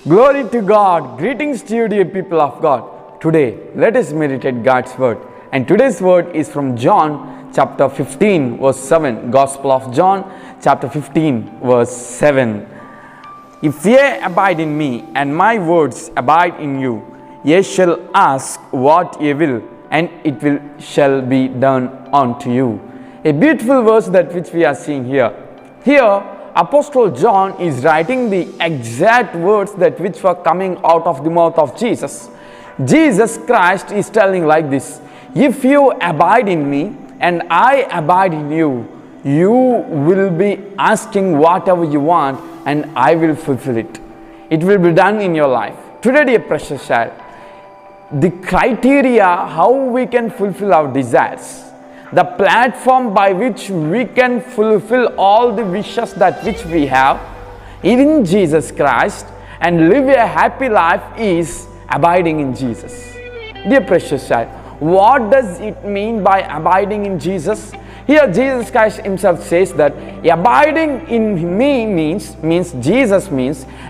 Glory to God. Greetings to you, dear people of God. Today, let us meditate God's word. And today's word is from John chapter 15, verse 7. Gospel of John chapter 15, verse 7. If ye abide in me, and my words abide in you, ye shall ask what ye will, and it shall be done unto you. A beautiful verse that which we are seeing here. Here, Apostle John is writing the exact words that which were coming out of the mouth of Jesus. Jesus Christ is telling like this: if you abide in me and I abide in you, you will be asking whatever you want and I will fulfill it. It will be done in your life. Today, dear precious child, the criteria how we can fulfill our desires, the platform by which we can fulfill all the wishes that which we have in Jesus Christ and live a happy life is abiding in Jesus. Dear precious child, what does it mean by abiding in Jesus? Here Jesus Christ himself says that abiding in me means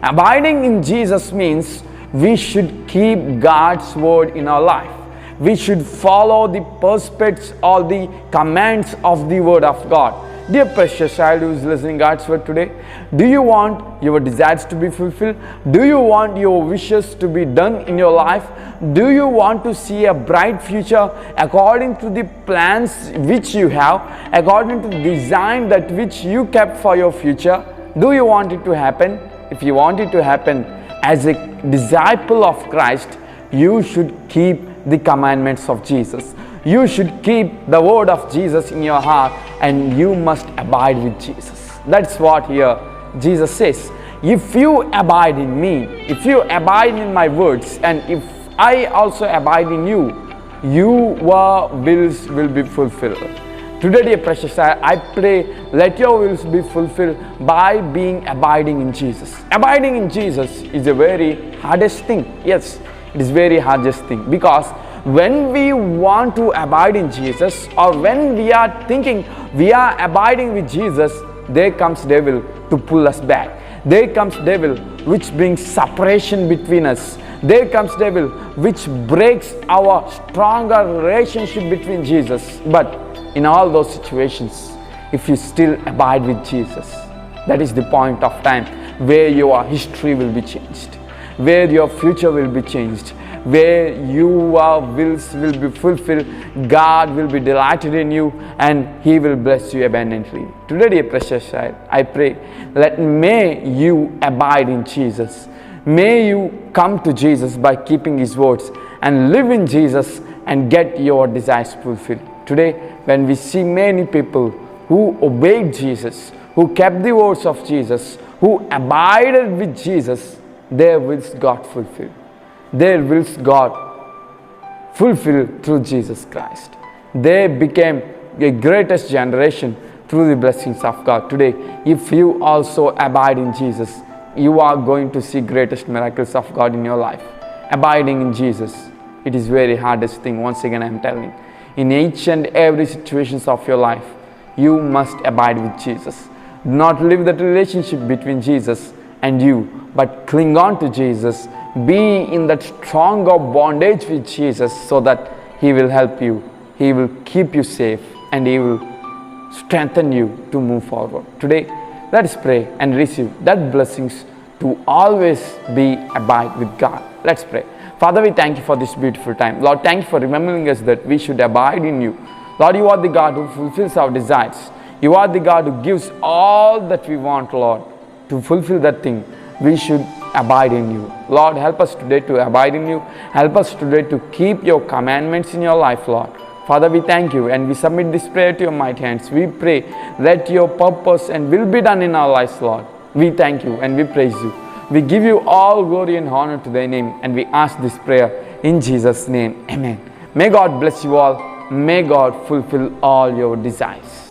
abiding in Jesus means we should keep God's word in our life. We should follow the precepts or the commands of the word of God. Dear precious child who is listening God's word today, do you want your desires to be fulfilled? Do you want your wishes to be done in your life? Do you want to see a bright future according to the plans which you have, according to the design that which you kept for your future? Do you want it to happen? If you want it to happen, as a disciple of Christ, you should keep the commandments of Jesus. You should keep the word of Jesus in your heart, and you must abide with Jesus. That's what here Jesus says. If you abide in me, if you abide in my words, and if I also abide in you, your wills will be fulfilled. Today, dear precious child, I pray let your wills be fulfilled by being abiding in Jesus. Abiding in Jesus is a very hardest thing. Yes, it is very hardest thing, because when we want to abide in Jesus, or when we are thinking we are abiding with Jesus, there comes devil to pull us back. There comes devil which brings separation between us. There comes devil which breaks our stronger relationship between Jesus. But in all those situations, if you still abide with Jesus, that is the point of time where your history will be changed, where your future will be changed, where your wills will be fulfilled. God will be delighted in you and He will bless you abundantly. Today, dear precious child, I pray that may you abide in Jesus. May you come to Jesus by keeping His words and live in Jesus and get your desires fulfilled. Today, when we see many people who obeyed Jesus, who kept the words of Jesus, who abided with Jesus, their wills got fulfilled. Their wills got fulfilled through Jesus Christ. They became the greatest generation through the blessings of God. Today, if you also abide in Jesus, you are going to see greatest miracles of God in your life. Abiding in Jesus, it is very hardest thing. Once again, I am telling. In each and every situations of your life, you must abide with Jesus. Do not leave that relationship between Jesus and you, but cling on to Jesus. Be in that stronger bondage with Jesus so that He will help you. He will keep you safe and He will strengthen you to move forward. Today, let us pray and receive that blessings to always be abide with God. Let's pray. Father, we thank you for this beautiful time. Lord, thank you for remembering us that we should abide in you. Lord, you are the God who fulfills our desires. You are the God who gives all that we want, Lord. To fulfill that thing, we should abide in you. Lord, help us today to abide in you. Help us today to keep your commandments in your life, Lord. Father, we thank you and we submit this prayer to your mighty hands. We pray, let your purpose and will be done in our lives, Lord. We thank you and we praise you. We give you all glory and honor to thy name, and we ask this prayer in Jesus' name. Amen. May God bless you all. May God fulfill all your desires.